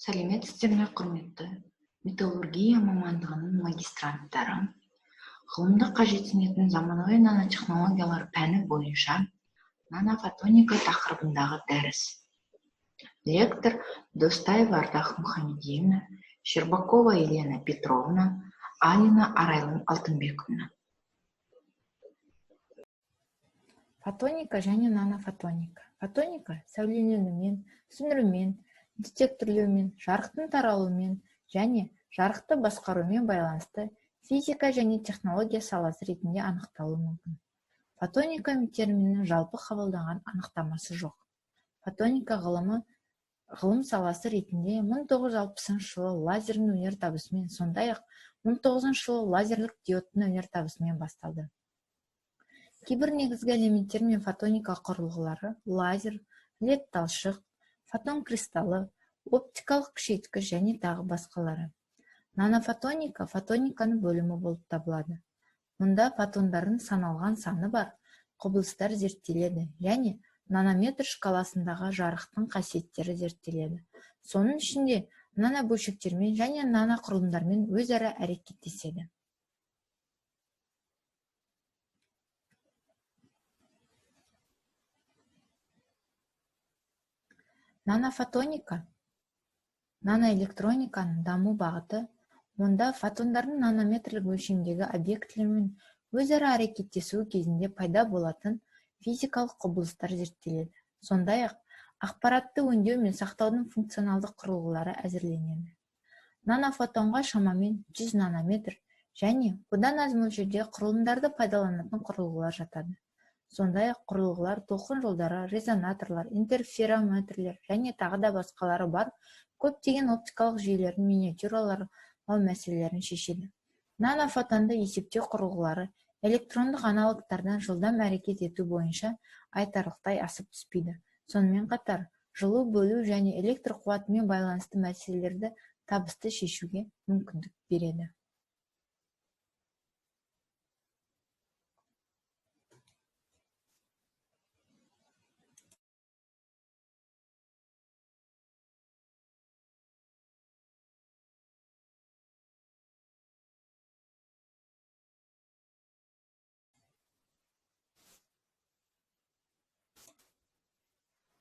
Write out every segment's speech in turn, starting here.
Сәлеметсіздер ме, құрметті металлургия мамандығының магистранттары, ғылымды қажетсінетін заманауи нанотехнологиялар пәні бойынша нанофотоника тақырыбындағы дәріс. Лектор Достаева Ардақ Мұхамедиевна, Щербакова Елена Петровна, Алина Арайлым Алтынбековна. Фотоника және нанофотоника. Фотоника сәулеленумен, сөндірумен, детекторлеумен, жарықтың таралуымен және жарықты басқарумен байланысты физика және технология саласы ретінде анықталуы мүмкін. Фотоника терминінің жалпы қабылданған анықтамасы жоқ. Фотоника ғылым саласы ретінде 1960 жылы лазердің өнертабысымен, сондай-ақ 1900 жылы лазерлік диодтың өнертабысымен басталды. Кейбір негізгі элементтер мен фотоника құрылғылары лазер, лед талшық, фотон кристаллы, оптикалық күшейткіш және тағы басқалары. Нанофотоника фотониканың бөлімі болып табылады. Мұнда фотондардың саналған саны бар құбылыстар зерттеледі және нанометр шкаласындағы жарықтың қасиеттері зерттеледі. Соның ішінде нанобөлшектермен және наноқұрылымдармен өзара әрекеттеседі. Нанофотоника наноэлектрониканың даму бағыты, онда фотондардың нанометрлік өлшемдегі объектілермен өзара әрекеттесуі кезінде пайда болатын физикалық құбылыстар зерттеледі. Сондай-ақ ақпаратты өңдеу мен сақтаудың функционалдық құрылғылары әзірленеді. Нанофотонға шамамен 100 нанометр және одан аз мөлшерде құрылымдарды пайдаланатын құрылғылар жатады. Сондай-ақ құрылғылар толқын жолдары, резонаторлар, интерферометрлер және тағы да басқалары бар көптеген оптикалық жүйелердің миниатюралары мәселелерін шешеді. Нанофотонды есептеу құрылғылары электрондық аналогтардан жылдам әрекет ету бойынша айтарлықтай асып түспейді. Сонымен қатар, жылу бөлу және электр қуатымен байланысты мәселелерді табысты шешуге мүмкіндік береді.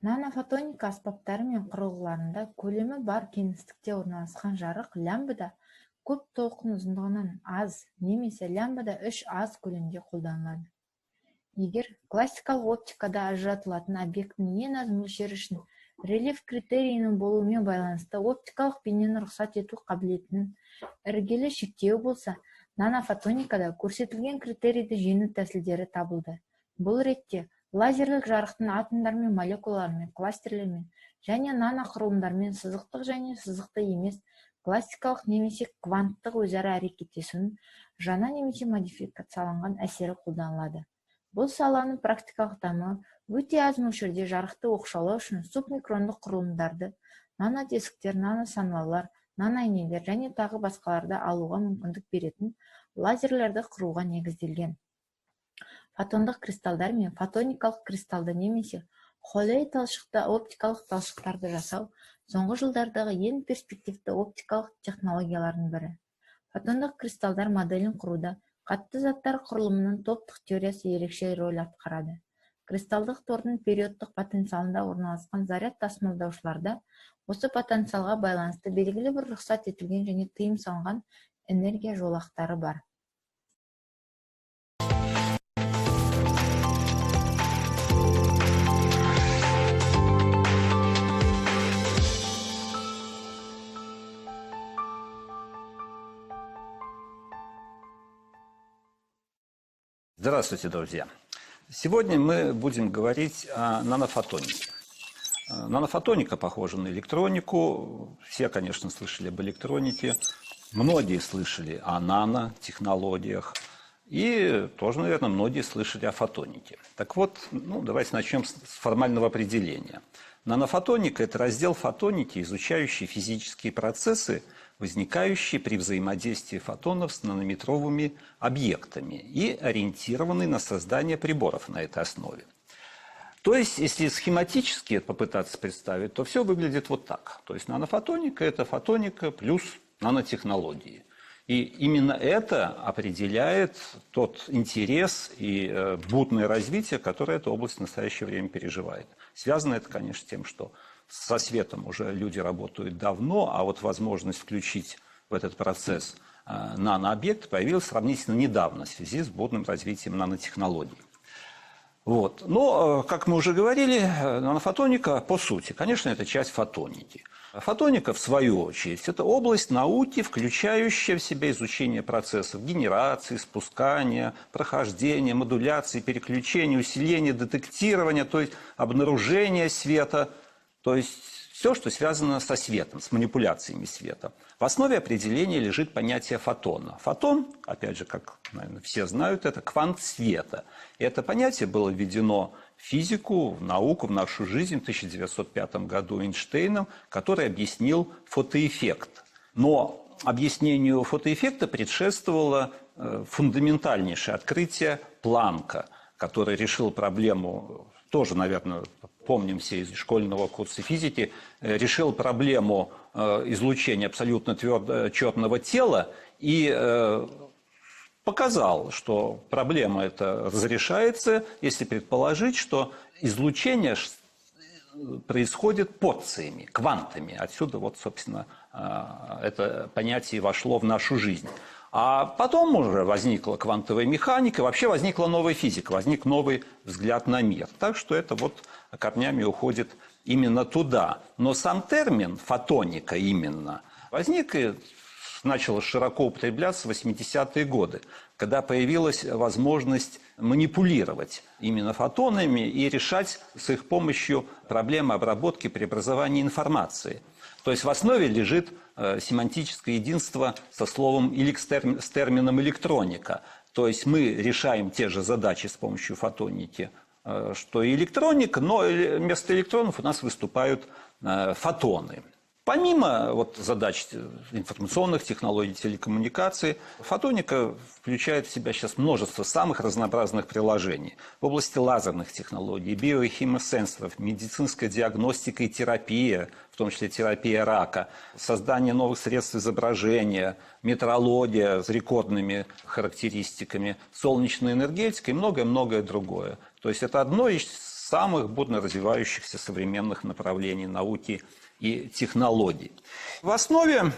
Нанофотоника аспаптары мен құрылғыларында көлемі бар кеңістікте орналасқан жарық лямбда көп толқын ұзындығынан аз немесе лямбда 3 аз көлемде қолданылады. Егер классикалық оптикада ажыратылатын объектінің ең аз мөлшері үшін рельеф критерийінің болуымен байланысты оптикалық бейнені рұқсат ету қабілетінің іргелі шектеуі болса, нанофотоникада көрсетілген критерийді жеңу тәсілдері табылды. Бұл ретте лазерлік жарықтың атомдармен, молекулалармен, кластерлермен және наноқұрылымдармен сызықтық және сызықты емес классикалық немесе кванттық өзара әрекеттесуінің жаңа немесе модификацияланған әсері қолданылады. Бұл саланың практикалық дамуы өте аз мөлшерде жарықты оқшаулау үшін субмикрондық құрылымдарды, нанотесіктер, наносаңылаулар, наноинелер және тағы басқаларды алуға мүмкіндік беретін лазерлерді құруға негізделген. Фотондық кристалдар мен фотоникалық кристалды немесе холей талшықты оптикалық талшықтарды жасау соңғы жылдардағы ең перспективті оптикалық технологиялардың бірі. Фотондық кристалдар моделін құруда қатты заттар құрылымының топтық теориясы ерекше рөл атқарады. Кристалдық тордың периодтық потенциалында орналасқан заряд тасымалдаушыларда осы потенциалға байланысты белгілі бір рұқсат етілген және тыйым салынған энергия жолақтары бар. Здравствуйте, друзья! Сегодня мы будем говорить о нанофотонике. Нанофотоника похожа на электронику. Все, конечно, слышали об электронике. Многие слышали о нанотехнологиях. И тоже, наверное, многие слышали о фотонике. Так вот, давайте начнем с формального определения. Нанофотоника – это раздел фотоники, изучающий физические процессы, возникающие при взаимодействии фотонов с нанометровыми объектами и ориентированный на создание приборов на этой основе. То есть, если схематически попытаться представить, то все выглядит вот так. То есть нанофотоника – это фотоника плюс нанотехнологии. И именно это определяет тот интерес и бурное развитие, которое эта область в настоящее время переживает. Связано это, конечно, с тем, что со светом уже люди работают давно, а вот возможность включить в этот процесс нанообъект появилась сравнительно недавно в связи с бурным развитием нанотехнологий. Вот. Но, как мы уже говорили, нанофотоника, по сути, конечно, это часть фотоники. Фотоника, в свою очередь, это область науки, включающая в себя изучение процессов генерации, спускания, прохождения, модуляции, переключения, усиления, детектирования, то есть обнаружения света, то есть все, что связано со светом, с манипуляциями света. В основе определения лежит понятие фотона. Фотон, опять же, как, наверное, все знают, это квант света. И это понятие было введено в физику, в науку, в нашу жизнь в 1905 году Эйнштейном, который объяснил фотоэффект. Но объяснению фотоэффекта предшествовало фундаментальнейшее открытие Планка, который решил проблему, тоже, наверное, помним все из школьного курса физики, решил проблему излучения абсолютно черного тела и показал, что проблема эта разрешается, если предположить, что излучение происходит порциями, квантами. Отсюда, вот, собственно, это понятие вошло в нашу жизнь. А потом уже возникла квантовая механика, вообще возникла новая физика, возник новый взгляд на мир. Так что это вот корнями уходит именно туда. Но сам термин «фотоника» именно возник и начал широко употребляться в 80-е годы, когда появилась возможность манипулировать именно фотонами и решать с их помощью проблемы обработки преобразования информации. То есть в основе лежит семантическое единство со словом или с термином электроника. То есть мы решаем те же задачи с помощью фотоники, что и электроника, но вместо электронов у нас выступают фотоны. Помимо вот задач информационных технологий, телекоммуникаций, фотоника включает в себя сейчас множество самых разнообразных приложений в области лазерных технологий, биохимосенсоров, медицинская диагностика и терапия, в том числе терапия рака, создание новых средств изображения, метеорология с рекордными характеристиками, солнечная энергетика и многое-многое другое. То есть это одно из самых бурно развивающихся современных направлений науки и технологий. В основе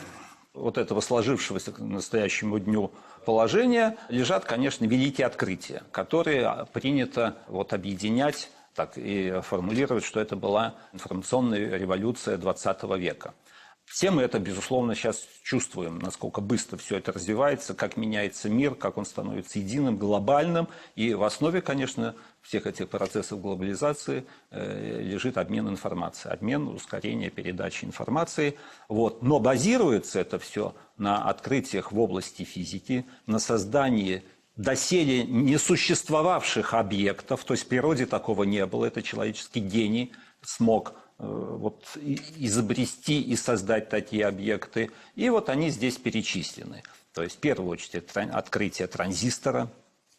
вот этого сложившегося к настоящему дню положения лежат, конечно, великие открытия, которые принято вот объединять так и формулировать, что это была информационная революция 20 века. Все мы это, безусловно, сейчас чувствуем, насколько быстро все это развивается, как меняется мир, как он становится единым, глобальным. И в основе, конечно, всех этих процессов глобализации лежит обмен информацией, обмен, ускорение передачи информации. Вот. Но базируется это все на открытиях в области физики, на создании доселе несуществовавших объектов, то есть в природе такого не было, это человеческий гений смог вот, изобрести и создать такие объекты. И вот они здесь перечислены. То есть в первую очередь открытие транзистора.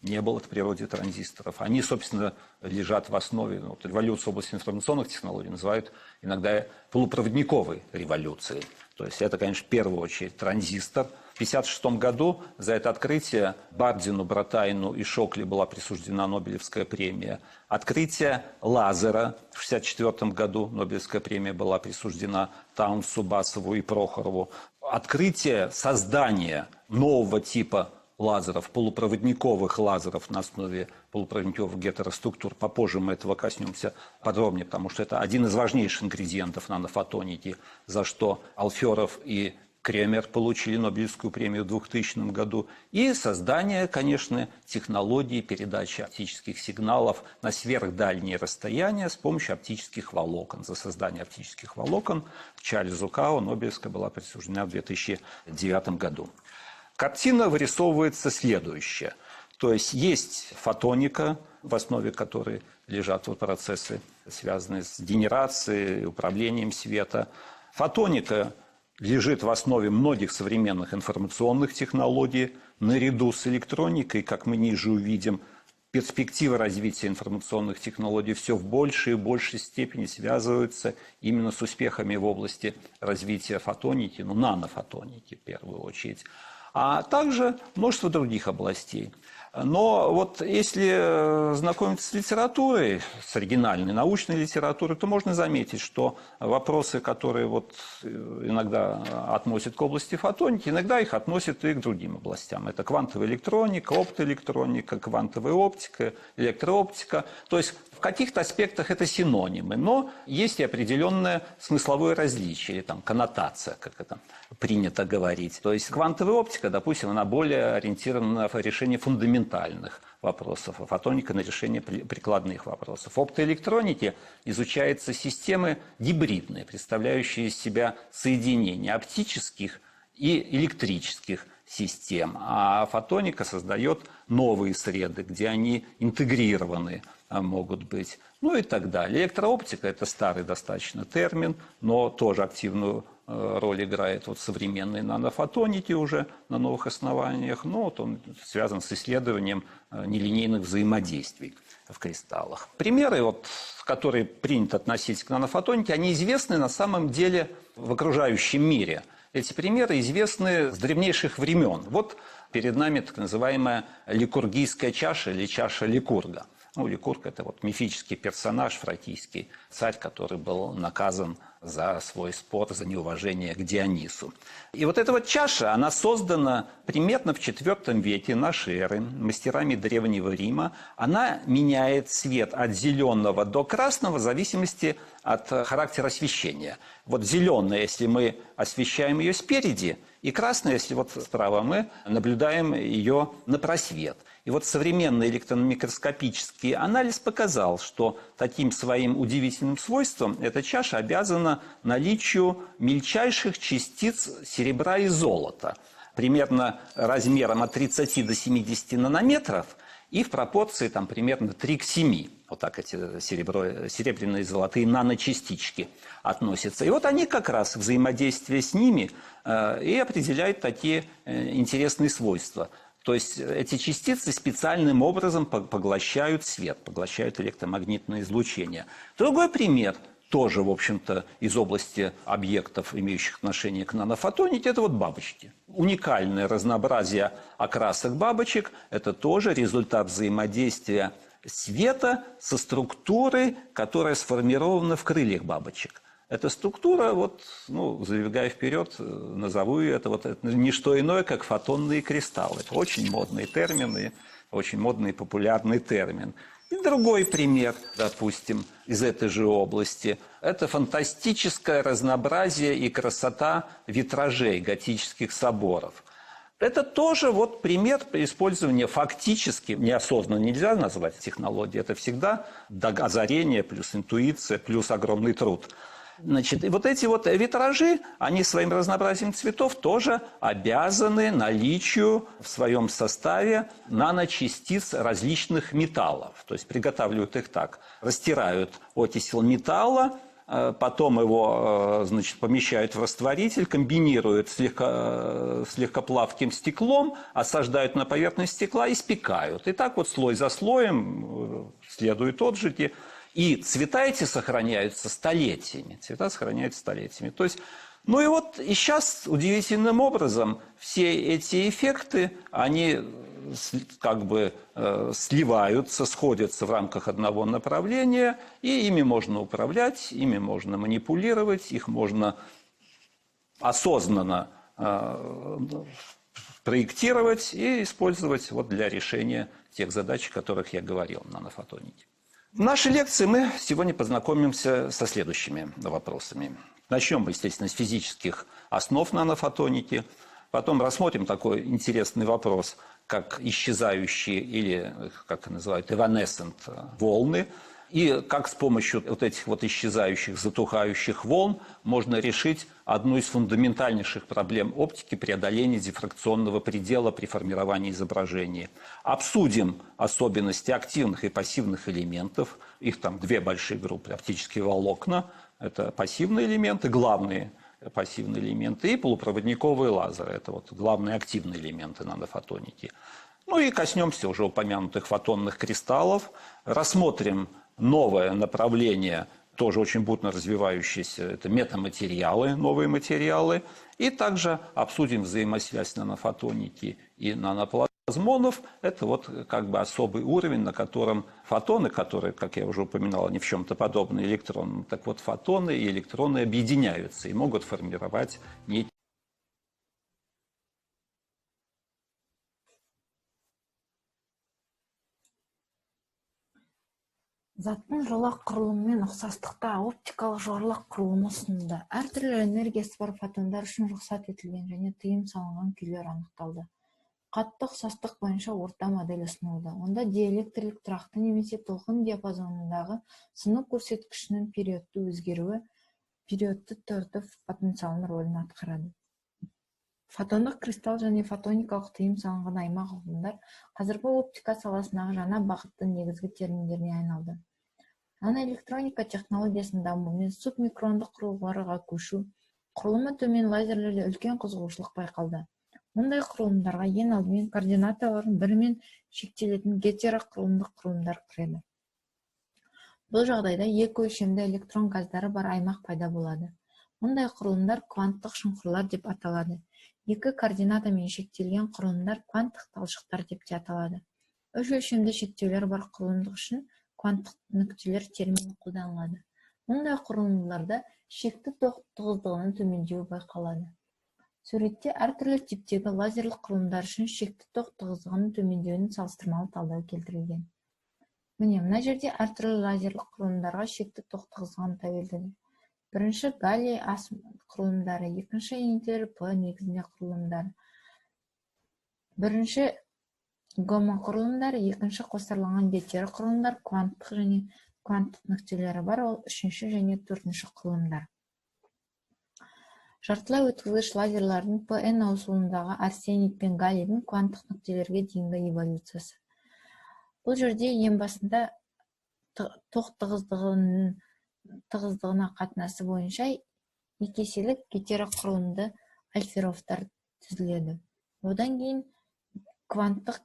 Не было в природе транзисторов. Они, собственно, лежат в основе. Вот, революцию в области информационных технологий называют иногда полупроводниковой революцией. То есть это, конечно, в первую очередь транзистор. В 1956 году за это открытие Бардину, Братайну и Шокли была присуждена Нобелевская премия. Открытие лазера в 1964 году Нобелевская премия была присуждена Таунсу, Басову и Прохорову. Открытие создания нового типа лазеров, полупроводниковых лазеров на основе полупроводниковых гетероструктур. Попозже мы этого коснемся подробнее, потому что это один из важнейших ингредиентов нанофотоники, за что Алферов и Кремер получили Нобелевскую премию в 2000 году. И создание, конечно, технологии передачи оптических сигналов на сверхдальние расстояния с помощью оптических волокон. За создание оптических волокон Чарльзу Кау Нобелевская была присуждена в 2009 году. Картина вырисовывается следующая. То есть фотоника, в основе которой лежат вот процессы, связанные с генерацией, управлением света. Фотоника лежит в основе многих современных информационных технологий, наряду с электроникой, как мы ниже увидим. перспективы развития информационных технологий все в большей и большей степени связываются именно с успехами в области развития фотоники, ну, нанофотоники в первую очередь, а также множество других областей. Но вот если знакомиться с литературой, с оригинальной научной литературой, то можно заметить, что вопросы, которые вот иногда относят к области фотоники, иногда их относят и к другим областям. Это квантовая электроника, оптоэлектроника, квантовая оптика, электрооптика. То есть в каких-то аспектах это синонимы, но есть и определенное смысловое различие, там, коннотация, как это принято говорить. То есть квантовая оптика, допустим, она более ориентирована на решение фундаментальных вопросов, а фотоника на решение прикладных вопросов. В оптоэлектронике изучаются системы гибридные, представляющие из себя соединение оптических и электрических систем, а фотоника создает новые среды, где они интегрированы могут быть, ну и так далее. Электрооптика – это старый достаточно термин, но тоже активную роль играет вот современной нанофотоники уже на новых основаниях. Но вот он связан с исследованием нелинейных взаимодействий в кристаллах. Примеры, вот, которые принято относить к нанофотонике, они известны на самом деле в окружающем мире. Эти примеры известны с древнейших времен. Вот перед нами так называемая ликургийская чаша или чаша Ликурга. Ну, Ликург – это вот мифический персонаж, фракийский царь, который был наказан за свой спор, за неуважение к Дионису. И вот эта вот чаша, она создана примерно в IV веке нашей эры мастерами Древнего Рима. Она меняет цвет от зеленого до красного в зависимости от характера освещения. Вот зеленая, если мы освещаем ее спереди, и красная, если вот справа мы наблюдаем ее на просвет. И вот современный электромикроскопический анализ показал, что таким своим удивительным свойством эта чаша обязана наличию мельчайших частиц серебра и золота, примерно размером от 30 до 70 нанометров, и в пропорции там, примерно 3 к 7. Вот так эти серебряные и золотые наночастички относятся. И вот они как раз взаимодействие с ними и определяют такие интересные свойства. То есть эти частицы специальным образом поглощают свет, поглощают электромагнитное излучение. Другой пример, тоже, в общем-то, из области объектов, имеющих отношение к нанофотонике, это вот бабочки. Уникальное разнообразие окрасок бабочек – это тоже результат взаимодействия света со структурой, которая сформирована в крыльях бабочек. Эта структура, вот, ну, забегая вперед, назову ее, это не что иное, как фотонные кристаллы. Это очень модный термин и очень модный и популярный термин. И другой пример, допустим, из этой же области. Это фантастическое разнообразие и красота витражей готических соборов. Это тоже вот пример использования фактически, неосознанно нельзя назвать технологией, это всегда озарение плюс интуиция плюс огромный труд. Значит, и вот эти вот витражи, они своим разнообразием цветов тоже обязаны наличию в своем составе наночастиц различных металлов. То есть приготавливают их так. Растирают окисел металла, потом его, значит, помещают в растворитель, комбинируют с легкоплавким стеклом, осаждают на поверхность стекла и спекают. И так вот слой за слоем следуют отжиги. И цвета эти сохраняются столетиями. Цвета сохраняются столетиями. То есть, ну и вот и сейчас удивительным образом все эти эффекты, они как бы сливаются, сходятся в рамках одного направления, и ими можно управлять, ими можно манипулировать, их можно осознанно проектировать и использовать вот для решения тех задач, о которых я говорил в нанофотонике. В нашей лекции мы сегодня познакомимся со следующими вопросами. Начнем мы, естественно, с физических основ нанофотоники. Потом рассмотрим такой интересный вопрос, как исчезающие или, как называют, evanescent волны. И как с помощью вот этих вот исчезающих, затухающих волн можно решить одну из фундаментальнейших проблем оптики – преодоление дифракционного предела при формировании изображения. Обсудим особенности активных и пассивных элементов. Их там две большие группы – оптические волокна, это пассивные элементы, главные пассивные элементы, и полупроводниковые лазеры – это вот главные активные элементы нанофотоники. Ну и коснемся уже упомянутых фотонных кристаллов, рассмотрим новое направление, тоже очень бурно развивающееся, это метаматериалы, новые материалы, и также обсудим взаимосвязь нанофотоники и наноплазмонов. Это вот как бы особый уровень, на котором фотоны, которые, как я уже упоминал, они в чем-то подобны электронам, так вот фотоны и электроны объединяются и могут формировать некие. Заттың жолақ құрылымымен ұқсастықта оптикалық жоғарылақ құрылымы ұсынылды. Әртүрлі энергиясы бар фотондар үшін рұқсат етілген және тыйым салынған күйлер анықталды. Қатты ұқсастық бойынша орта модель ұсынылды. Онда диэлектрлік тұрақты немесе толқын диапазонындағы сыну көрсеткішінің периодты өзгеруі периодты түрді потенциалының рөлін атқарады. Фотондық кристалл және фотоникалық тыйым салынған аймақ ұғымдар қазіргі оптика саласындағы жаңа бағыттың негізгі терминдеріне айналды. Наноэлектроника технологиясының дамуымен субмикрондық құрылғыларға көшу, құрылымы төмен лазерлерде үлкен қызығушылық байқалды. Мұндай құрылымдарға ең алдымен координаталарын бірімен шектелетін гетероқұрылымдық құрылымдар кіреді. Бұл жағдайда екі өлшемді электрон газдары бар аймақ пайда болады. Мұндай құрылымдар кванттық шұңқырлар деп аталады. Екі координатамен шектелген құрылымдар кванттық талшықтар деп те аталады. Үш өлшемді шектеулер бар құрылымдық үшін кванттық нүктелер термині қолданылады. Мұндай құрылымдарда шекті тоқ тығыздығының төмендеуі байқалады. Суретте әртүрлі типтегі лазерлік құрылымдар үшін шекті тоқ тығыздығының төмендеуінің салыстырмалы талдау келтірілген. Міне, мына жерде әртүрлі лазерлік құрылымдарға шекті тоқ тығыздығының тәуелдігі. Бірінші галлий ас құрылымдары, екінші интер П негізінде құрылымдары. Бірінші гамма құрылымдары, екінші қосарланған гетеро құрылымдар, кванттық және кванттық нүктелері бар, ол үшінші және төртінші құрылымдар. Жартылай өткізгіш лазерлардың ПН ауысуындағы арсеник пен галлийдің кванттық нүктелерге дейінгі эволюциясы. Бұл жерде ең басында тоқ тығыздығына қатынасы бойынша екі еселік гетероқұрылымды альферовтар түзіледі. Одан кейін кванттық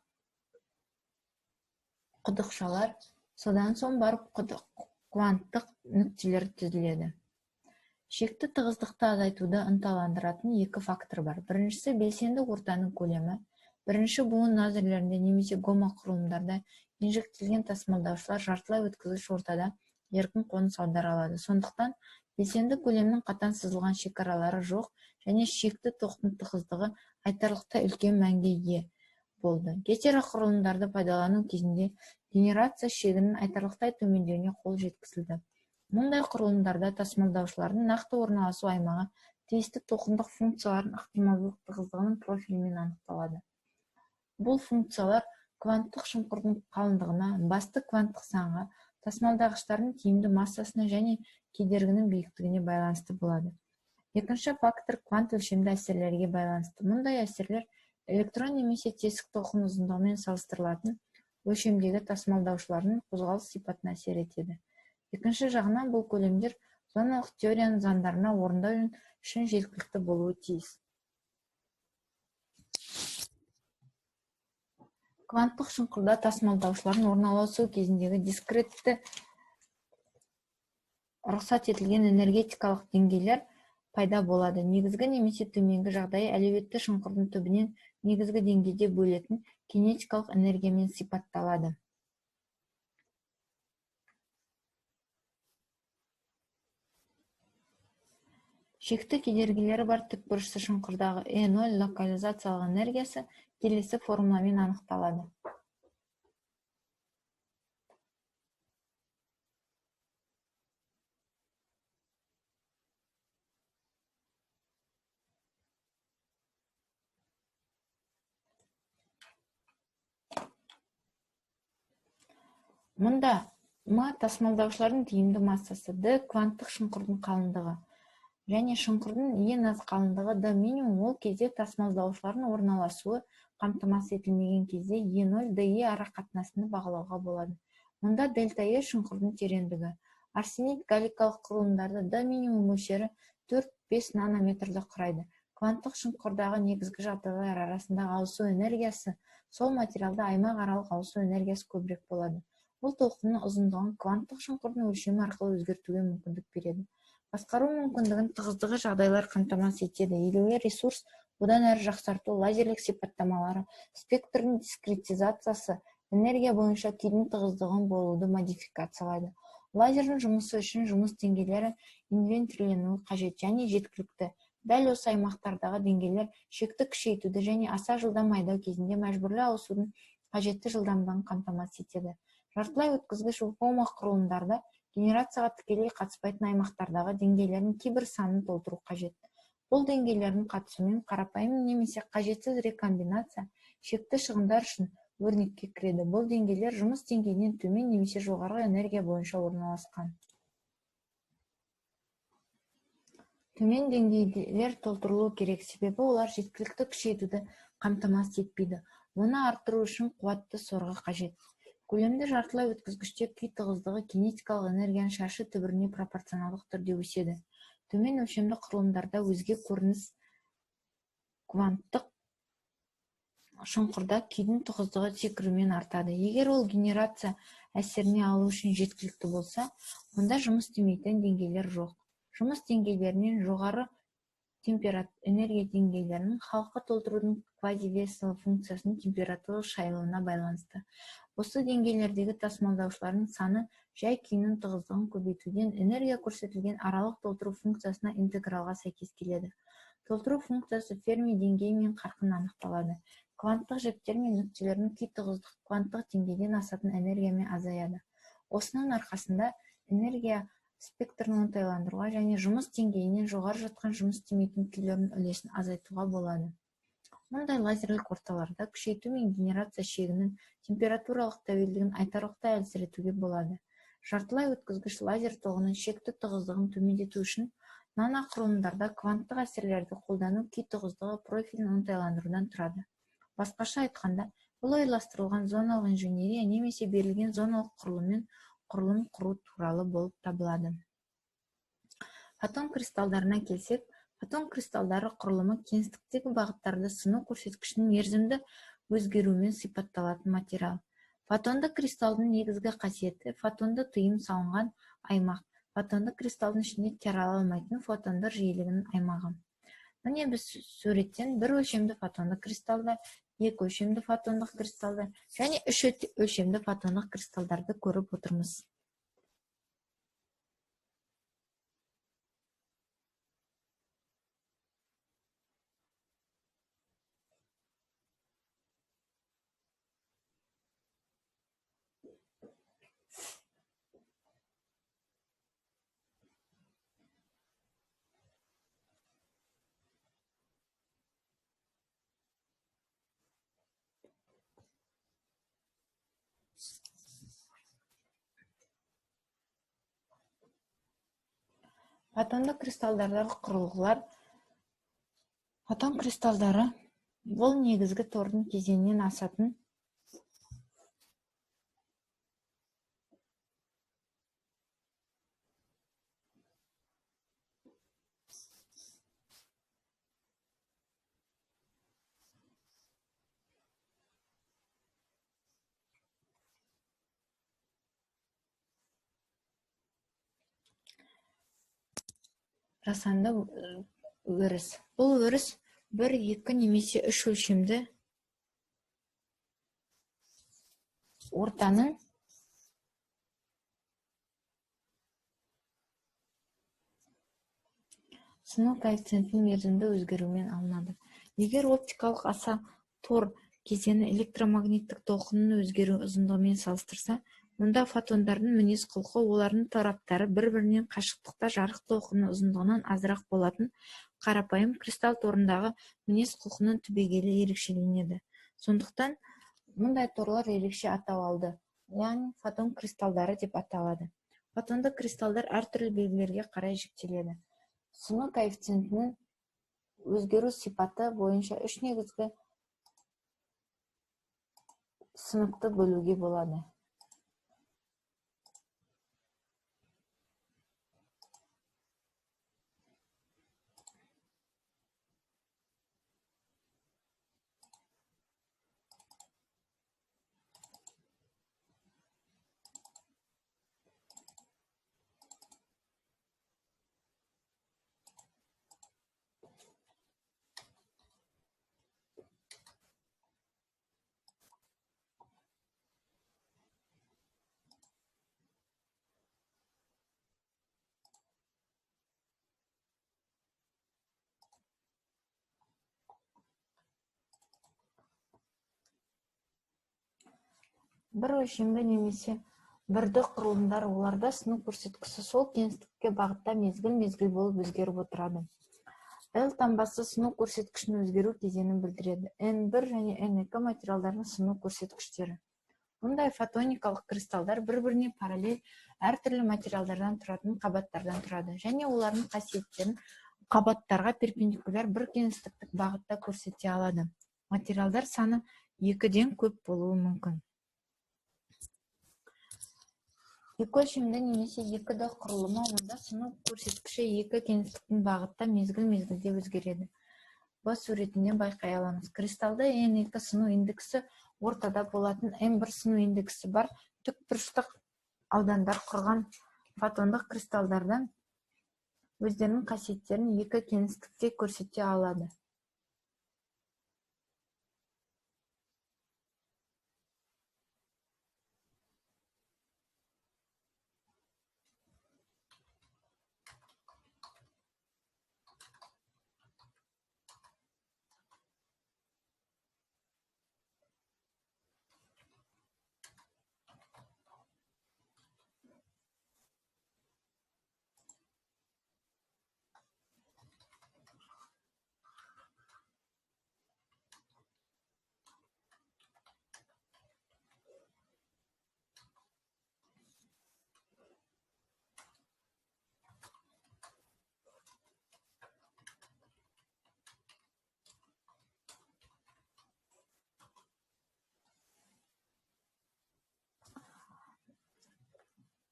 құдықшалар, содан соң барып кванттық нүктелер түзіледі. Шекті тығыздықты азайтуды ынталандыратын екі фактор бар. Біріншісі белсенді ортаның көлемі. Бірінші буын лазерлерінде немесе гамма құрылымдарда инжектелген тасымалдаушылар жартылай өткізгіш ортада еркін қоныс аудара алады. Сондықтан белсенді көлемнің қатаң сызылған шекаралары жоқ және шекті тоқтың тығыздығы айтарлықтай үлкен мәнге ие болды. Гетероқұрылымдарды пайдалану кезінде генерация шегінің айтарлықтай төмендеуіне қол жеткізілді. Мұндай құрылымдарда тасымалдаушылардың нақты орналасу аймағы тиісті тоқындық функциялардың ықтималдылық тығыздығының профилімен анықталады. Бұл функциялар кванттық шұңқырдың қалыңдығына, басты кванттық санға, тасымалдағыштардың тиімді массасына және кедергінің биіктігіне байланысты болады. Екінші фактор квант өлшемді әсерлерге байланысты. Мұндай әсерлер электрон немесе тесік толқын ұзындығымен салыстырылатын өлшемдегі тасымалдаушылардың қозғалыс сипатына әсер етеді. Екінші жағынан бұл көлемдер зоналық теорияның заңдарына орындау үшін жеткілікті болуы тиіс. Кванттық шұңқырда тасымалдаушылардың орналасу кезіндегі дискретті рұқсат етілген энергетикалық деңгейлер пайда болады. Негізгі немесе төменгі жағдайы әлеуетті шұңқырдың түбінен негізгі деңгейде бөлетін кинетикалық энергиямен сипатталады. Шекті кедергілері бар тікбұрышты шұңқырдағы E0 локализациялық энергиясы келесі формуламен анықталады. Мұнда М тасымалдаушылардың тиімді массасы, Д кванттық шұңқырдың қалыңдығы және шұңқырдың ең аз қалыңдығы Д минимум, ол кезде тасымалдаушылардың орналасуы қамтамасыз етілмеген кезде E0 ДЕ арақатынасını бағалауға болады. Мұнда дельта Е шұңқырдың тереңдігі. Арсенит галликалық құрылымдарда Д минимум мөлшері 4-5 нанометрді құрайды. Кванттық шұңқырдағы негізгі жағдайлар арасындағы ауысу энергиясы сол материалда аймақ аралық ауысу энергиясы көбірек болады. Бұл толқынның ұзындығын кванттық шұңқырдың өлшемі арқылы өзгертуге мүмкіндік береді. Басқару мүмкіндігін тығыздығы жағдайлар қамтамасыз етеді. Елеулі ресурс одан әрі жақсарту, лазерлік сипаттамалары, спектрдің дискретизациясы, энергия бойынша күйдің тығыздығын болуды модификациялайды. Лазердің жұмысы үшін жұмыс деңгейлері инвентарьленуі қажет және жеткілікті. Дәл осы аймақтардағы деңгейлер шекті күшейтуді және аса жылдам айдау кезінде мәжбүрлі ауысудың қажетті жылдамдығын қамтамасыз етеді. Жартылай өткізгіш ОМА құрылымдарда генерацияға тікелей қатыспайтын аймақтардағы деңгейлердің кейбір санын толтыру қажет. Бұл деңгейлердің қатысуымен қарапайым немесе қажетсіз рекомбинация шекті шығындар үшін өрнекке кіреді. Бұл деңгейлер жұмыс деңгейінен төмен немесе жоғарғы энергия бойынша орналасқан. Төмен деңгейлер толтырылуы керек, себебі олар жеткілікті күшейтуді қамтамасыз етпейді. Оны арттыру үшін қуатты сорғы қажет. Көлемді жартылай өткізгіште күй тығыздығы кинетикалық энергияның шаршы түбіріне пропорционалдық түрде өседі. Төмен өлшемді құрылымдарда өзге көрініс кванттық шұңқырда күйдің тығыздығы секірумен артады. Егер ол генерация әсеріне алу үшін жеткілікті болса, онда жұмыс істемейтін деңгейлер жоқ. Жұмыс деңгейлерінен жоғары энергия деңгейлерінің халқы толтырудың квазивеселі функциясының температуралық шайылуына байланысты. Осы деңгейлердегі тасымалдаушылардың саны жай күйінің тығыздығын көбейтуден энергия көрсетілген аралық толтыру функциясына интегралға сәйкес келеді. Толтыру функциясы Ферми деңгейі мен қарқын анықталады. Кванттық жіктер мен нүктелердің күй тығыздық кванттық деңгейден асатын энергиямен азаяды. Осының арқасында энергия спектрін оңтайландыруға және жұмыс деңгейінен жоғары жатқан жұмыс істемейтін күйлердің үлесін азайтуға болады. Мұндай лазерлік орталарда күшейту мен генерация шегінің температуралық тәуелдігін айтарлықтай әлсіретуге болады. Жартылай өткізгіш лазер тоғының шекті тығыздығын төмендету үшін нанақұрылымдарда кванттық әсерлерді қолдану күй тығыздығы профилін оңтайландырудан тұрады. Басқаша айтқанда, бұл ойластырылған зоналық инженерия немесе берілген зоналық құрылыммен құрылым құру туралы болып табылады. Фотон кристалдарына келсек, фотон кристалдары құрылымы кеңістіктегі бағыттарды сыну көрсеткішінің мерзімді өзгеруімен сипатталатын материал. Фотонды кристалдың негізгі қасиеті фотонды тыйым салынған аймақ. Фотонды кристалдың ішінде тарала фотондар жиілігінің аймағы. Міне біз суреттен бір өлшемді фотондық кристалдар, екі өлшемді фотондық кристалдар және үш өлшемді фотондық кристалдарды көріп отырмыз. Фотонды кристалдардағы құрылғылар. Фотон кристалдары бұл негізгі тордың кезеңінен асатын жасанды өріс. Бұл өріс 1, 2 немесе 3 өлшемді ортаның сыну коэффициентінің мерзімді өзгеруімен алынады. Егер оптикалық аса тор кезеңі электромагниттік толқынның өзгеру ұзындығымен салыстырса, онда фотондардың мінез құлқы олардың тораптары бір-бірінен қашықтықта жарық толқынының ұзындығынан азырақ болатын қарапайым кристалл торындағы мінез құлқының түбегейлі ерекшеленеді. Сондықтан мұндай торлар ерекше атау алды, яғни фотон кристалдары деп аталады. Фотонды кристалдар әртүрлі белгілерге қарай жіктеледі. Сыну коэффициентінің өзгеру сипаты бойынша үш негізгі сыныпты бөлуге болады. бір өлшемді немесе бірді құрылымдар, оларда сыну көрсеткіші сол кеңістікке бағытта мезгіл болып өзгеріп отырады. L таңбасы сыну көрсеткішінің өзгеру кезеңін білдіреді. N1 және N2 материалдардың сыну көрсеткіштері. Мұндай фотоникалық кристалдар бір-біріне параллель әртүрлі материалдардан тұратын қабаттардан тұрады, және олардың қасиеттерін қабаттарға перпендикуляр бір кеңістіктік бағытта көрсете алады. Материалдар саны 2-ден көп болуы мүмкін. Екі өлшемді немесе 2D құрылымы, онда сыну көрсеткіші екі кеңістіктің бағытта мезгіл-мезгілде өзгереді. Бұл суретінен байқай аламыз. Кристалда N2 сыну индексі ортада болатын N1 сыну индексі бар тікбұрыштық аудандар құрған фотондық кристалдардан өздерінің қасиеттерін екі кеңістікте көрсете алады.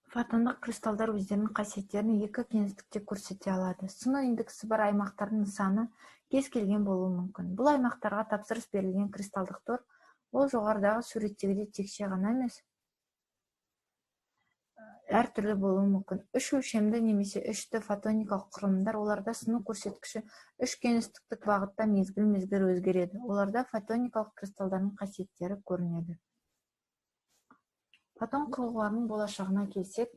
Фотондық кристалдар өздерінің қасиеттерін екі кеңістікте көрсете алады. Сыну индексі бар аймақтардың нысаны кез келген болуы мүмкін. Бұл аймақтарға тапсырыс берілген кристалдық тор, ол жоғарыдағы суреттегідей текше ғана емес, әртүрлі болуы мүмкін. Үш өлшемді немесе 3D фотоникалық құрылымдар, оларда сыну көрсеткіші үш кеңістіктік бағытта мезгіл-мезгіл өзгереді. Оларда фотоникалық кристалдардың қасиеттері көрінеді. Фотон құрылғыларының болашағына келсек,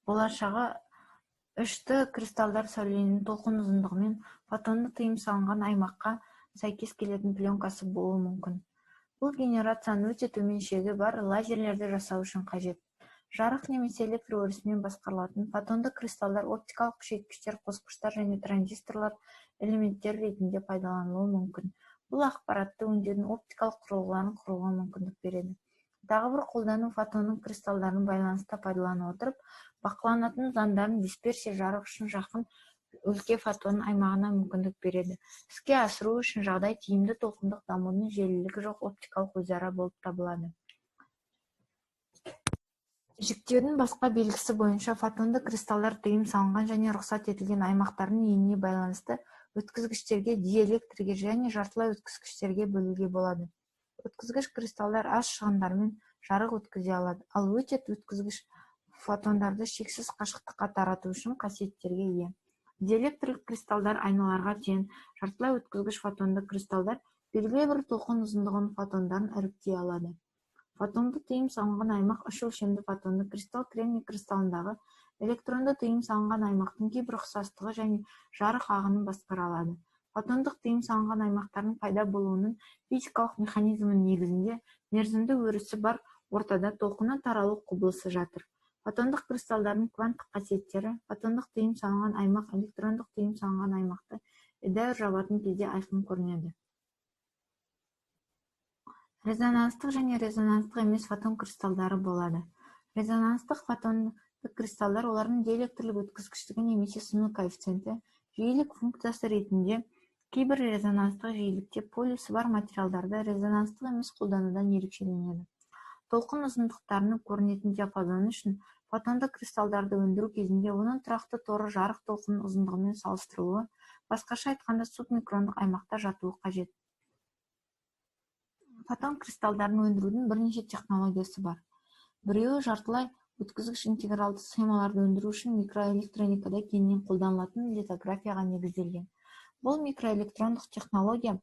болашағы 3D кристалдар сәуленің толқын ұзындығымен фотонды тыйым салынған аймаққа сәйкес келетін пленкасы болуы мүмкін. Бұл генерацияның өте төмен шегі бар лазерлерді жасау үшін қажет. Жарық немесе электр өрісімен басқарылатын фотонды кристалдар оптикалық күшейткіштер, қосқыштар және транзисторлар элементтер ретінде пайдаланылуы мүмкін. Бұл ақпаратты өңдеудің оптикалық құрылғыларын құруға мүмкіндік береді. Тағы бір қолдану фотонның кристалдарын байланыста пайдалана отырып, бақыланатын заңдарын дисперсия жарық үшін жақын өлке фотонның аймағына мүмкіндік береді. Іске асыру үшін жағдай тиімді толқындық дамудың желілігі жоқ оптикалық өзара болып табылады. Жіктеудің басқа белгісі бойынша фотонды кристалдар тыйым салынған және рұқсат етілген аймақтардың еніне байланысты өткізгіштерге, диэлектрге және жартылай өткізгіштерге бөлуге болады. Өткізгіш кристалдар аз шығындармен жарық өткізе алады, ал өте өткізгіш фотондарды шексіз қашықтыққа тарату үшін қасиеттерге ие. Диэлектрлік кристалдар айналарға тең, жартылай өткізгіш фотонды кристалдар белгілі бір толқын ұзындығын фотондарын іріктей алады. Фотонды тыйым салынған аймақ үш өлшемді фотонды кристалл кремний кристаллындағы электронды тыйым салынған аймақтың кейбір ұқсастығы және жарық ағынын басқара алады. Фотондық тыйым салынған аймақтардың пайда болуының физикалық механизмінің негізінде мерзімді өрісі бар ортада толқынның таралу құбылысы жатыр. Фотондық кристалдардың кванттық қасиеттері фотондық тыйым салынған аймақ электрондық тыйым салынған аймақты едәуір жабатын кезде айқын көрінеді. Резонанстық және резонанстық емес фотон кристалдары болады. Резонанстық фотонды кристалдар олардың диэлектрлік өткізгіштігі немесе сыну коэффициенті жиілік функциясы ретінде кейбір резонанстық жиілікте полюсі бар материалдарды резонанстық емес қолданудан ерекшеленеді. Толқын ұзындықтарының көрінетін диапазоны үшін фотонды кристалдарды өндіру кезінде оның тұрақты торы жарық толқынның ұзындығымен салыстырылуы, басқаша айтқанда субмикрондық аймақта жатуы қажет. Фотон кристалдарын өндірудің бірнеше технологиясы бар. Біреуі жартылай өткізгіш интегралды схемаларды өндіру үшін микроэлектроникада кеңінен қолданылатын литографияға негізделген. Бұл микроэлектрондық технология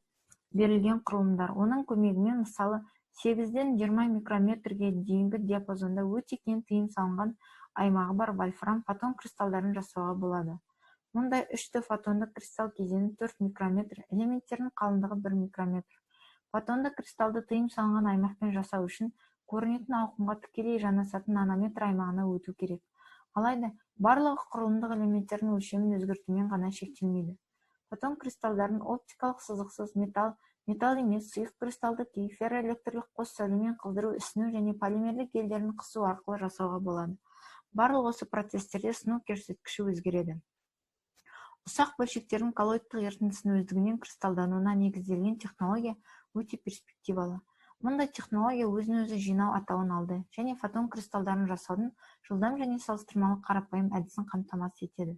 берілген құрылымдар. Оның көмегімен мысалы 8-ден 20 микрометрге дейінгі диапазонда өте кең тыйым салынған аймағы бар вольфрам фотон кристалдарын жасауға болады. Мұндай 3 фотонды кристалл кезеңі 4 микрометр, элементтерінің қалыңдығы 1 микрометр. Фотонды кристалды тыйым салынған аймақпен жасау үшін көрінетін ауқымға тікелей жанасатын нанометр аймағына өту керек. Алайда, барлығы құрылымдық элементтердің өлшемін өзгертумен ғана шектелмейді. Фотон кристалдарын оптикалық сызықсыз металл емес сұйық кристалды ферроэлектрлік қос сәулемен қыздыру, ісіну және полимерлік гельдерін қысу арқылы жасауға болады. Барлық осы процестерде сыну көрсеткіші өзгереді. Ұсақ бөлшектердің коллоидтық ерітіндісінің өздігінен кристалдануына негізделген технология өте перспективалы. Мұндай технология өзін-өзі жинау атауын алды және фотон кристалдарын жасаудың жылдам және салыстырмалы қарапайым әдісін қамтамасыз етеді.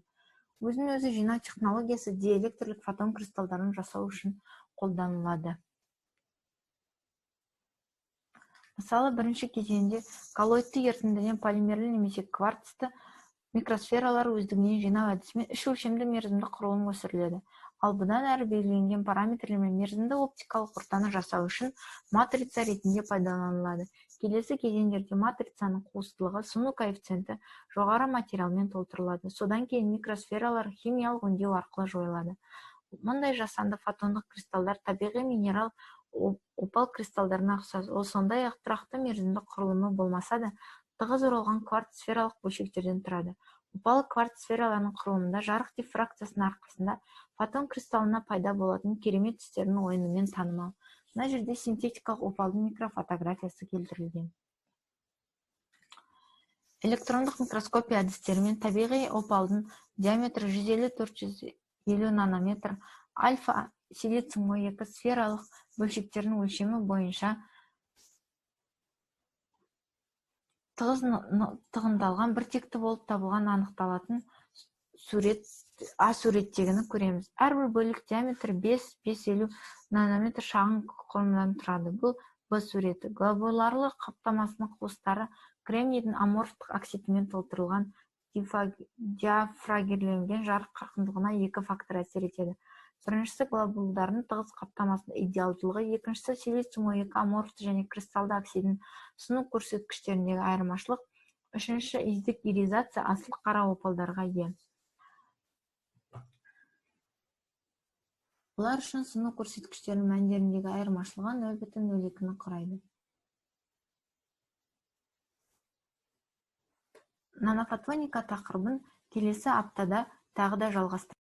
Өзін-өзі жинау технологиясы диэлектрлік фотон кристалдарын жасау үшін қолданылады. Мысалы, бірінші кезеңде коллоидты ерітіндіден полимерлі немесе кварцты микросфералар өздігінен жинау әдісімен 3 өлшемді мерзімді құрылым өсіріледі. Ал бұдан әрі белгіленген параметрлермен мерзімді оптикалық ортаны жасау үшін матрица ретінде пайдаланылады. Келесі кезеңдерде матрицаның қуыстылығы, сыну коэффициенті жоғары материалмен толтырылады. Содан кейін микросфералар химиялық өңдеу арқылы жойылады. Мұндай жасанды фотондық кристалдар табиғи минерал опал кристалдарына ұқсас, ол сондай-ақ тұрақты мерзімді құрылымы болмаса да, тығыз оралған кварц сфералық бөлшектерден тұрады. Опалы кварц сфераларының құрылымында жарық дифракциясының арқасында фотон кристаллына пайда болатын керемет түстердің ойынымен танымал. Мына жерде синтетикалық опалдың микрофотографиясы келтірілген. Электрондық микроскопия әдістерімен табиғи опалдың диаметрі 150-450 нанометр, альфа силиций 2 сфералық бөлшектерінің өлшемі бойынша тығындалған бір текті болып табылған анықталатын А суреттегіні көреміз. Әрбір бөлік диаметрі 5-50 нанометр шағын құрылымдан тұрады. Бұл Б суреті. Глобулярлы қаптамасының қуыстары кремнийдің аморфтық оксидімен толтырылған диафрагмирленген жарық қарқындылығына 2 фактор әсер етеді. Біріншісі глобулдардың тығыз қаптамасының идеалдылығы, екіншісі силиций 2 аморфты және кристалды оксидінің сыну көрсеткіштеріндегі айырмашылық, үшінші издік иризация асыл қара опалдарға ие. Бұлар үшін сыну көрсеткіштерінің мәндеріндегі айырмашылығы 0,02-ні құрайды. Нанофотоника тақырыбын келесі аптада тағы да жалғастырамыз.